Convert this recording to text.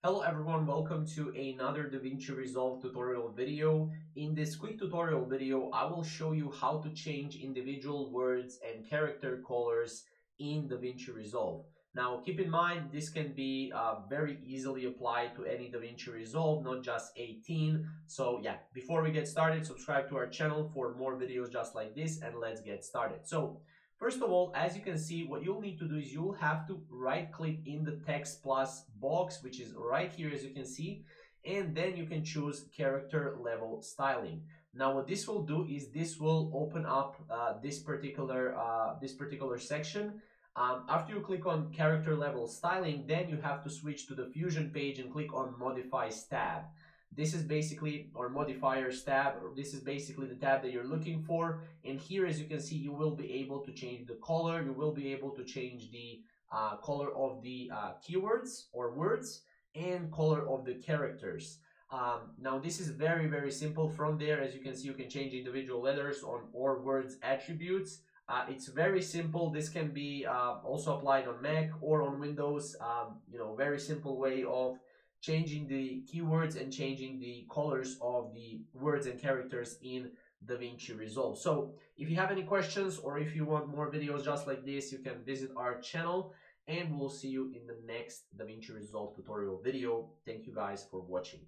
Hello everyone, welcome to another Davinci Resolve tutorial video. In this quick tutorial video, I will show you how to change individual words and character colors in Davinci Resolve. Now keep in mind, this can be very easily applied to any Davinci Resolve, not just 18. So yeah, before we get started, subscribe to our channel for more videos just like this and let's get started. So first of all, as you can see, what you'll need to do is you'll have to right click in the text plus box, which is right here as you can see, and then you can choose character level styling. Now what this will do is this will open up this particular section. After you click on character level styling, then you have to switch to the Fusion page and click on Modifiers tab. This is basically, or Modifiers tab, or this is basically the tab that you're looking for. And here, as you can see, you will be able to change the color. You will be able to change the color of the keywords or words and color of the characters. Now, this is very, very simple. From there, as you can see, you can change individual letters on or words attributes. It's very simple. This can be also applied on Mac or on Windows. Very simple way of changing the keywords and changing the colors of the words and characters in Davinci Resolve. So if you have any questions or if you want more videos just like this, you can visit our channel and we'll see you in the next Davinci Resolve tutorial video. Thank you guys for watching.